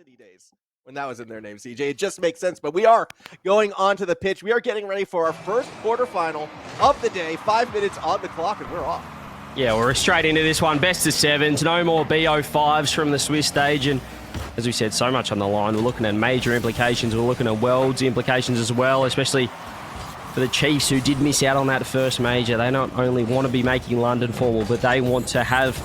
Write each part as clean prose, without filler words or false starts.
City days when that was in their name, CJ. It just makes sense, but we are going on to the pitch. We are getting ready for our first quarterfinal of the day. 5 minutes on the clock, and we're off. Yeah, we're straight into this one. Best of sevens, no more BO5s from the Swiss stage, and as we said, so much on the line. We're looking at major implications. We're looking at Worlds implications as well, especially for the Chiefs, who did miss out on that first major. They not only want to be making London formal, but they want to have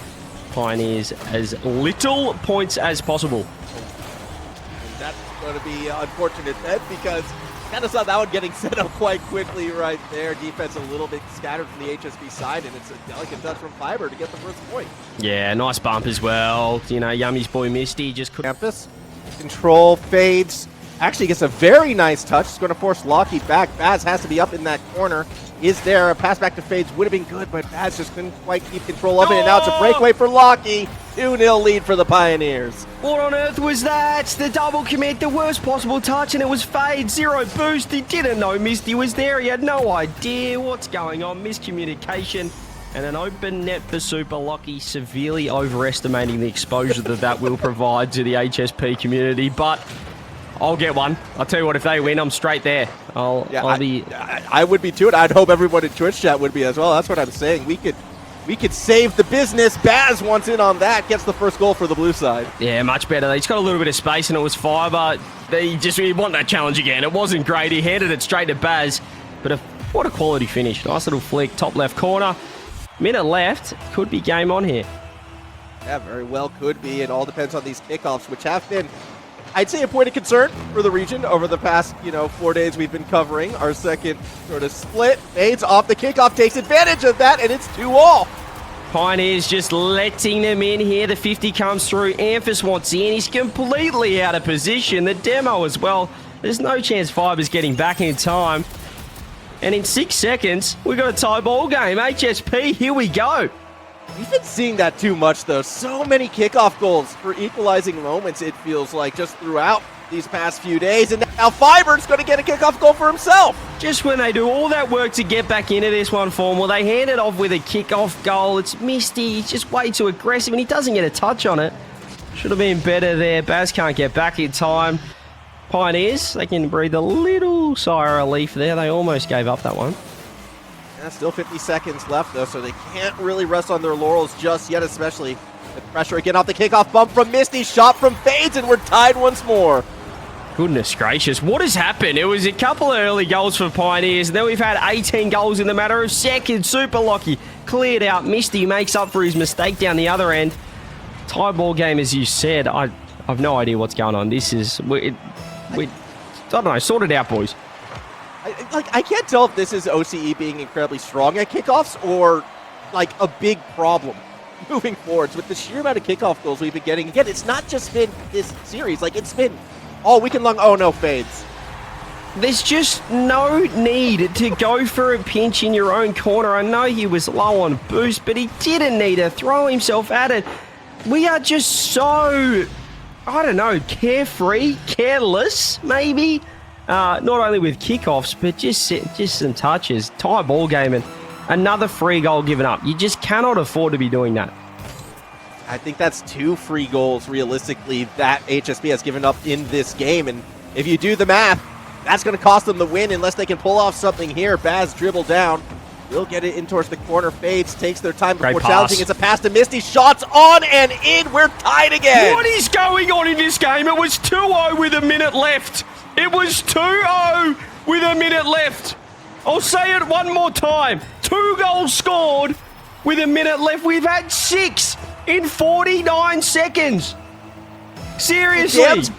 Pioneers as little points as possible. And that's going to be unfortunate then, because kind of saw that one getting set up quite quickly right there. Defense a little bit scattered from the HSP side, and it's a delicate touch from Fiber to get the first point. Yeah, nice bump as well. You know, Yummy's boy Misty just couldn't. Campus. Control fades. Actually gets a very nice touch. It's going to force Lockie back. Baz has to be up in that corner. Is there a pass back to Fades? Would have been good, but Baz just couldn't quite keep control of it. And now it's a breakaway for Lockie. 2-0 lead for the Pioneers. What on earth was that? The double commit, the worst possible touch, and it was Fade. Zero boost. He didn't know Misty was there. He had no idea what's going on. Miscommunication. And an open net for Super Lockie, severely overestimating the exposure that will provide to the HSP community. But I'll get one. I'll tell you what, if they win, I'm straight there. I would be too, and I'd hope everyone in Twitch chat would be as well. That's what I'm saying. We could save the business. Baz wants in on that. Gets the first goal for the blue side. Yeah, much better. He's got a little bit of space, and it was Fiber. He want that challenge again. It wasn't great. He handed it straight to Baz. But what a quality finish. Nice little flick, top left corner. Minute left. Could be game on here. Yeah, very well could be. It all depends on these kickoffs, which have been, I'd say, a point of concern for the region over the past, 4 days we've been covering. Our second sort of split. Fades off the kickoff, takes advantage of that, and it's 2-all. Pioneers just letting them in here. The 50 comes through. Amphis wants in. He's completely out of position. The demo as well. There's no chance Fiber's getting back in time. And in 6 seconds, we've got a tie ball game. HSP, here we go. We've been seeing that too much, though. So many kickoff goals for equalizing moments, it feels like, just throughout these past few days. And now Fiber's going to get a kickoff goal for himself. Just when they do all that work to get back into this one form, well, they hand it off with a kickoff goal. It's Misty. He's just way too aggressive, and he doesn't get a touch on it. Should have been better there. Baz can't get back in time. Pioneers, they can breathe a little sigh of relief there. They almost gave up that one. Yeah, still 50 seconds left, though, so they can't really rest on their laurels just yet, especially with pressure again off the kickoff bump from Misty. Shot from Fades, and we're tied once more. Goodness gracious, what has happened? It was a couple of early goals for Pioneers, and then we've had 18 goals in the matter of seconds. Super Lockie cleared out. Misty makes up for his mistake down the other end. Tie ball game, as you said. I've no idea what's going on. This is... I don't know, sort it out, boys. I can't tell if this is OCE being incredibly strong at kickoffs or, a big problem moving forwards with the sheer amount of kickoff goals we've been getting. Again, it's not just been this series. It's been all weekend long. Oh, no, Fades. There's just no need to go for a pinch in your own corner. I know he was low on boost, but he didn't need to throw himself at it. We are just so... I don't know, carefree, careless, maybe. Not only with kickoffs, but just some touches. Tie ball game and another free goal given up. You just cannot afford to be doing that. I think that's 2 free goals, realistically, that HSP has given up in this game. And if you do the math, that's going to cost them the win unless they can pull off something here. Baz dribble down. We'll get it in towards the corner. Fades, takes their time before challenging. It's a pass to Misty. Shots on and in. We're tied again. What is going on in this game? It was 2-0 with a minute left. It was 2-0 with a minute left. I'll say it one more time. 2 goals scored with a minute left. We've had 6 in 49 seconds. Seriously.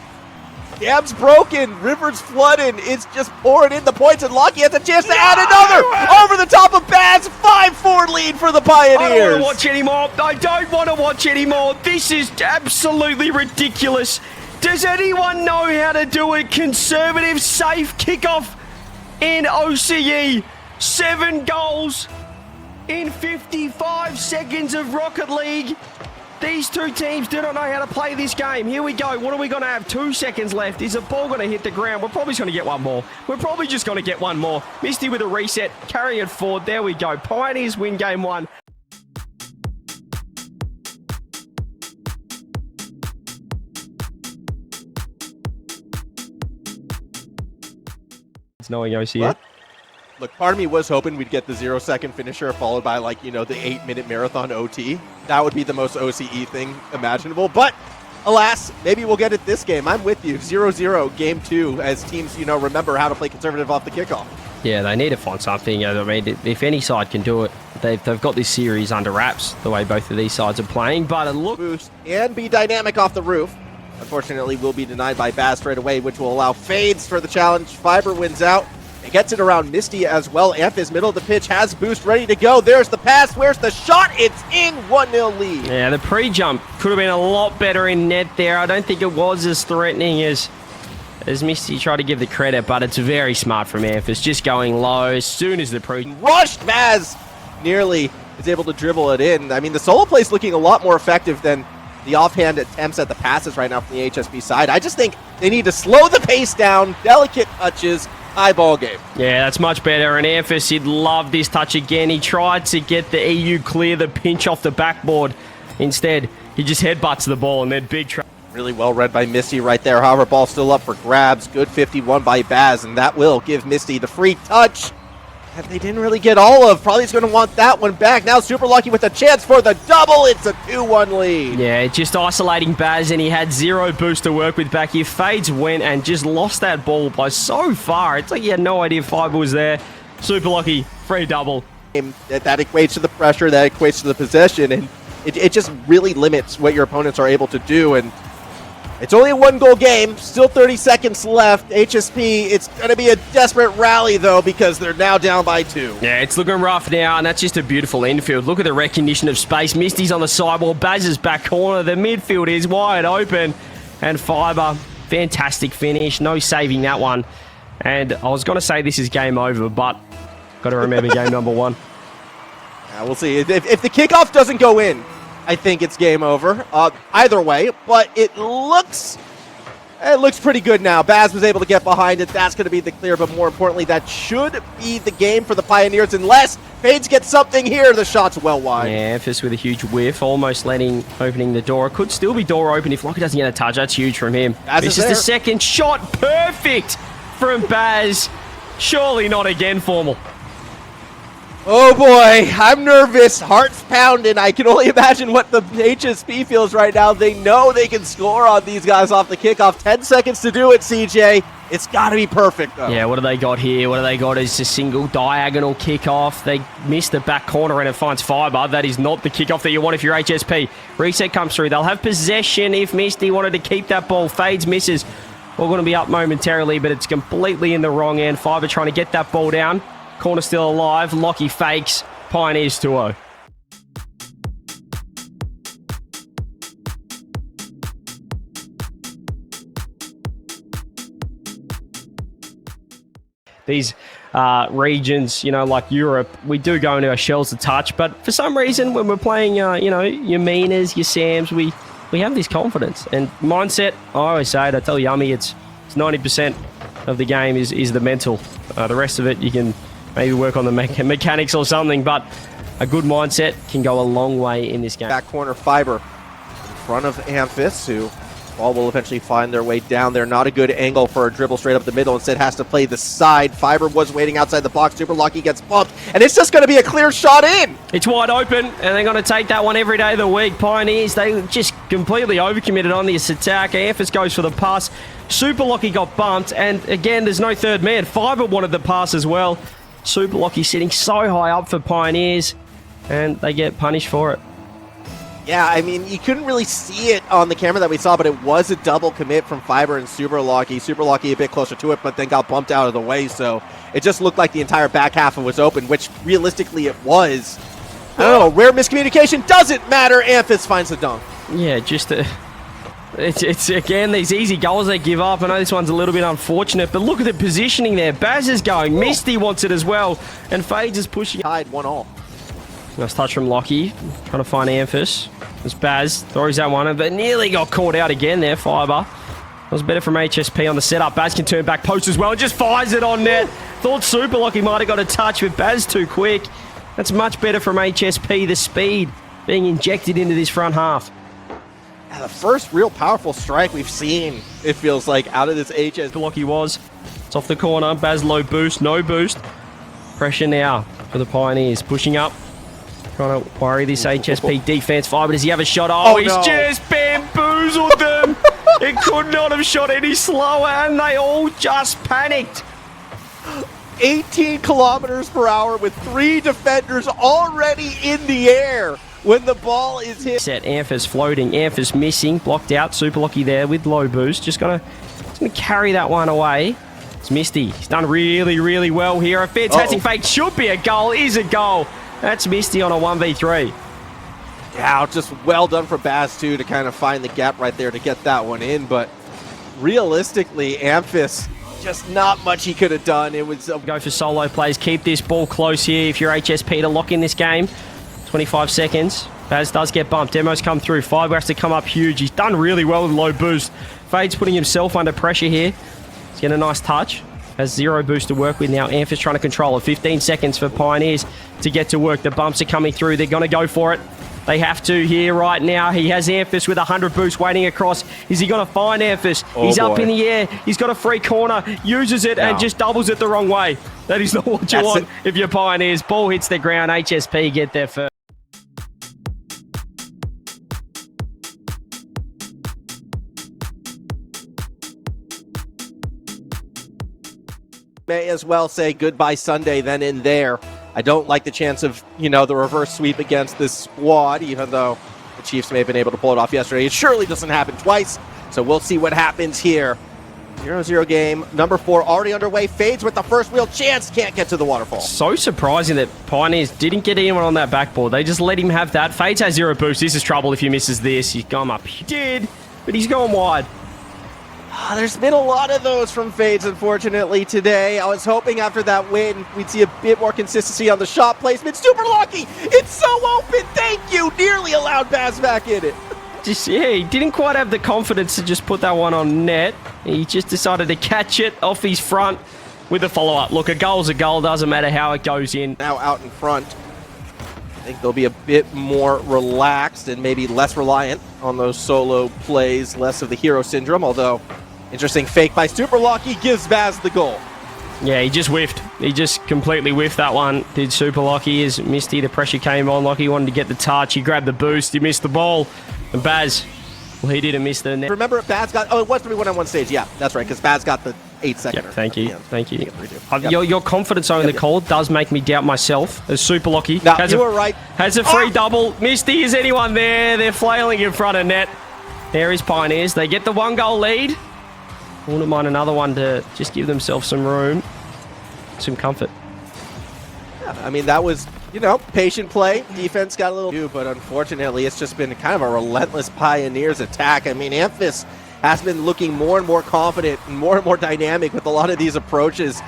Dam's broken. River's flooding. It's just pouring in the points, and Lockie has a chance to add another over the top of Baz. 5-4 lead for the Pioneers. I don't want to watch anymore. I don't want to watch anymore. This is absolutely ridiculous. Does anyone know how to do a conservative, safe kickoff in OCE? 7 goals in 55 seconds of Rocket League. These two teams do not know how to play this game. Here we go. What are we going to have? 2 seconds left. Is the ball going to hit the ground? We're probably just going to get one more. We're probably just going to get one more. Misty with a reset. Carry it forward. There we go. Pioneers win game 1. It's knowing OCE. What? Look, part of me was hoping we'd get the 0-second finisher followed by, like, you know, the 8-minute marathon OT. That would be the most OCE thing imaginable. But, alas, maybe we'll get it this game. I'm with you. 0-0, game 2, as teams, you know, remember how to play conservative off the kickoff. Yeah, they need to find something. I mean, if any side can do it, they've got this series under wraps, the way both of these sides are playing. But look, boost and be dynamic off the roof. Unfortunately, will be denied by Baz straight away, which will allow fades for the challenge. Fiber wins out. It gets it around Misty as well. Amphis, middle of the pitch, has boost ready to go. There's the pass. Where's the shot? It's in. 1-0 lead. Yeah, the pre-jump could have been a lot better in net there. I don't think it was as threatening as Misty tried to give the credit, but it's very smart from Amphis. Just going low as soon as the rushed. Baz nearly is able to dribble it in. I mean, the solo play's looking a lot more effective than the offhand attempts at the passes right now from the HSP side. I just think they need to slow the pace down, delicate touches, high ball game. Yeah, that's much better. And Amphis, he'd love this touch again. He tried to get the EU clear the pinch off the backboard. Instead, he just headbutts the ball and then big trap. Really well read by Misty right there. However, ball still up for grabs. Good 51 by Baz, and that will give Misty the free touch that they didn't really get all of. Probably is going to want that one back. Now Super Lucky with a chance for the double. It's a 2-1 lead. Yeah, just isolating Baz, and he had zero boost to work with back here. Fades went and just lost that ball by so far. It's like he had no idea Fiber was there. Super Lucky, free double. That equates to the pressure, that equates to the possession, and it just really limits what your opponents are able to do. And it's only a 1-goal game, still 30 seconds left. HSP, it's going to be a desperate rally, though, because they're now down by 2. Yeah, it's looking rough now, and that's just a beautiful infield. Look at the recognition of space. Misty's on the sidewall, Baz's back corner. The midfield is wide open, and Fiber, fantastic finish. No saving that one. And I was going to say this is game over, but got to remember game number 1. Yeah, we'll see. If the kickoff doesn't go in, I think it's game over. Either way, but it looks pretty good now. Baz was able to get behind it. That's going to be the clear, but more importantly, that should be the game for the Pioneers unless Fades get something here. The shot's well wide. Yeah, Amphis with a huge whiff, almost opening the door. It could still be door open if Lockie doesn't get a touch. That's huge from him. This is the second shot. Perfect from Baz. Surely not again, Formal. Oh boy, I'm nervous, heart's pounding. I can only imagine what the HSP feels right now. They know they can score on these guys off the kickoff. 10 seconds to do it, CJ. It's got to be perfect, though. Yeah, what do they got here? What do they got is a single diagonal kickoff. They miss the back corner and it finds Fiber. That is not the kickoff that you want if you're HSP. Reset comes through. They'll have possession if Misty wanted to keep that ball. Fades, misses. We're going to be up momentarily, but it's completely in the wrong end. Fiber trying to get that ball down. Corner still alive. Lockie fakes. Pioneers 2-0. These regions, you know, like Europe, we do go into our shells to touch, but for some reason, when we're playing, you know, your Minas, your Sams, we have this confidence and mindset. I always say it. I tell Yummy, it's 90% of the game is the mental. The rest of it, you can maybe work on the mechanics or something, but a good mindset can go a long way in this game. Back corner Fiber in front of Amphis, who ball will eventually find their way down there. Not a good angle for a dribble straight up the middle. Instead has to play the side. Fiber was waiting outside the box. Super Lucky gets bumped, and it's just going to be a clear shot in. It's wide open, and they're going to take that one every day of the week. Pioneers, they just completely overcommitted on this attack. Amphis goes for the pass. Super Lucky got bumped, and again, there's no third man. Fiber wanted the pass as well. Super Lucky sitting so high up for Pioneers, and they get punished for it. Yeah, I mean, you couldn't really see it on the camera that we saw, but it was a double commit from Fiber and Super Lucky. Super Lucky a bit closer to it, but then got bumped out of the way, so it just looked like the entire back half was open, which realistically it was. I don't know, rare miscommunication, doesn't matter. Amphis finds the dunk. Yeah, just it's again, these easy goals they give up. I know this one's a little bit unfortunate, but look at the positioning there. Baz is going. Misty wants it as well, and Fades is pushing. Tied 1-1. Nice touch from Lockie, trying to find Amphis. It's Baz, throws that one, but nearly got caught out again there, Fiber. It was better from HSP on the setup. Baz can turn back post as well and just fires it on net. Thought Super Lucky might have got a touch, but Baz too quick. That's much better from HSP, the speed being injected into this front half. The first real powerful strike we've seen, it feels like, out of this HS. Lucky was. It's off the corner. Baz low boost, no boost. Pressure now for the Pioneers. Pushing up. Trying to worry this HSP defense. Fiber, does he have a shot? Oh, he's just bamboozled them. It could not have shot any slower, and they all just panicked. 18 kilometers per hour with 3 defenders already in the air when the ball is hit. Set Amphis floating. Amphis missing. Blocked out. Super Lucky there with low boost. Just gonna carry that one away. It's Misty. He's done really, really well here. A fantastic fake. Should be a goal. Is a goal. That's Misty on a 1v3. Yeah, just well done for Baz, too, to kind of find the gap right there to get that one in. But realistically, Amphis, just not much he could have done. It was go for solo plays. Keep this ball close here if you're HSP to lock in this game. 25 seconds. Baz does get bumped. Demo's come through. Fiber has to come up huge. He's done really well with low boost. Fade's putting himself under pressure here. He's getting a nice touch. Has 0 boost to work with now. Amphis trying to control it. 15 seconds for Pioneers to get to work. The bumps are coming through. They're going to go for it. They have to here right now. He has Amphis with 100 boost waiting across. Is he going to find Amphis? He's up in the air. He's got a free corner. Uses it and just doubles it the wrong way. That is not what you want if you're Pioneers. Ball hits the ground. HSP get there first. May as well say goodbye Sunday then in there. I don't like the chance of, the reverse sweep against this squad, even though the Chiefs may have been able to pull it off yesterday. It surely doesn't happen twice, so we'll see what happens here. 0-0 game, number 4 already underway. Fades with the first real chance, can't get to the waterfall. So surprising that Pioneers didn't get anyone on that backboard. They just let him have that. Fades has 0 boost. This is trouble if he misses this. He's gone up. He did, but he's going wide. There's been a lot of those from Fades, unfortunately, today. I was hoping after that win we'd see a bit more consistency on the shot placement. Super lucky! It's so open! Thank you! Nearly allowed Baz back in it. He didn't quite have the confidence to just put that one on net. He just decided to catch it off his front with a follow-up. Look, a goal's a goal. Doesn't matter how it goes in. Now out in front. I think they'll be a bit more relaxed and maybe less reliant on those solo plays, less of the hero syndrome, although interesting fake by Super Lucky gives Baz the goal. Yeah, he just whiffed. He just completely whiffed that one. Did Super Lucky. Is Misty, the pressure came on. Lucky wanted to get the touch. He grabbed the boost. He missed the ball. And Baz, well, he didn't miss the net. Remember, Baz got... Oh, it was 3-1 on stage. Yeah, that's right, because Baz got the 8-second. Yep, thank you. Thank you. Your confidence on the call does make me doubt myself. As Super Lucky you were right. Has a free double. Misty, is anyone there? They're flailing in front of net. There is Pioneers. They get the 1-goal lead. Wouldn't mind another one to just give themselves some room, some comfort. Yeah, I mean, that was, patient play. Defense got a little... But unfortunately, it's just been kind of a relentless Pioneers attack. I mean, Amphis has been looking more and more confident and more dynamic with a lot of these approaches.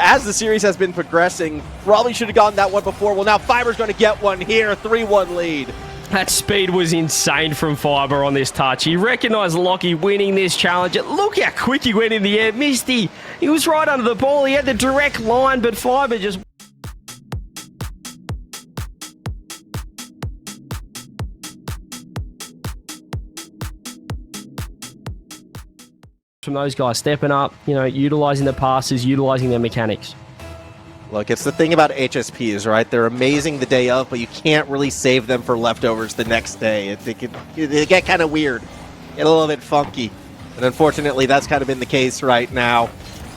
As the series has been progressing, probably should have gotten that one before. Well, now Fiber's going to get one here. 3-1 lead. That speed was insane from Fiber on this touch. He recognised Lockie winning this challenge. Look how quick he went in the air. Misty, he was right under the ball. He had the direct line, but Fiber just... From those guys stepping up, utilising the passes, utilising their mechanics. Look, it's the thing about HSPs, right? They're amazing the day of, but you can't really save them for leftovers the next day. They get kind of weird, get a little bit funky. And unfortunately, that's kind of been the case right now.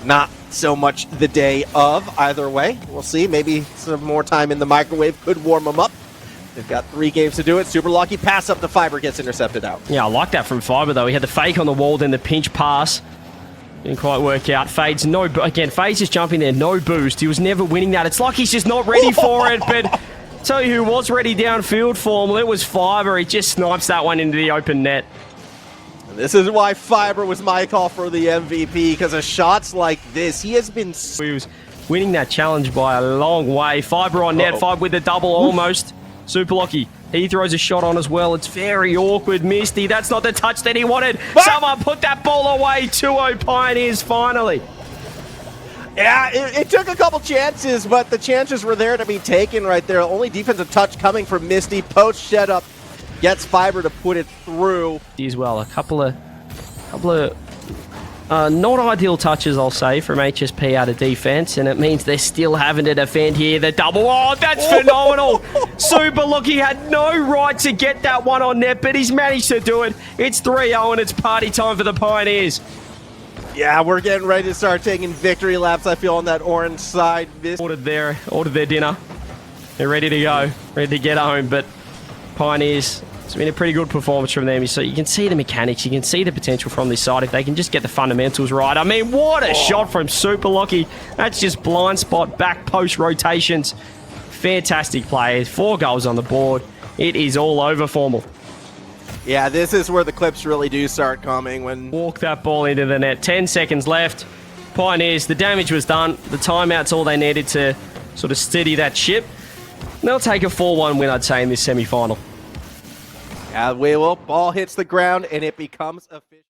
Not so much the day of either way. We'll see. Maybe some more time in the microwave could warm them up. They've got 3 games to do it. Super lucky pass up the Fiber gets intercepted out. Yeah, I like that from Fiber, though. He had the fake on the wall, then the pinch pass. Didn't quite work out. Fades Fades just jumping there, no boost. He was never winning that. It's like he's just not ready for it, but tell you who was ready downfield for him, well, it was Fiber. He just snipes that one into the open net. And this is why Fiber was my call for the MVP, because of shots like this, he has been... He was winning that challenge by a long way. Fiber on net, Fiber with a double almost. Super lucky. He throws a shot on as well. It's very awkward. Misty, that's not the touch that he wanted. Someone put that ball away. 2-0 Pioneers finally. Yeah, it took a couple chances, but the chances were there to be taken right there. Only defensive touch coming from Misty. Post shed up gets Fiber to put it through. As well, a couple of not ideal touches, I'll say, from HSP out of defense, and it means they're still having to defend here. The double, oh, that's phenomenal. Super Lucky had no right to get that one on net, but he's managed to do it. It's 3-0 and it's party time for the Pioneers. Yeah, we're getting ready to start taking victory laps, I feel, on that orange side. Ordered their dinner. They're ready to go, ready to get home, but Pioneers, it's been a pretty good performance from them. So you can see the mechanics, you can see the potential from this side if they can just get the fundamentals right. I mean, what a shot from Super Lucky. That's just blind spot, back post rotations. Fantastic play. 4 goals on the board. It is all over Formal. Yeah, this is where the clips really do start coming when... Walk that ball into the net. 10 seconds left. Pioneers, the damage was done. The timeout's all they needed to sort of steady that ship. They'll take a 4-1 win, I'd say, in this semi-final. Yeah, ball hits the ground and it becomes official.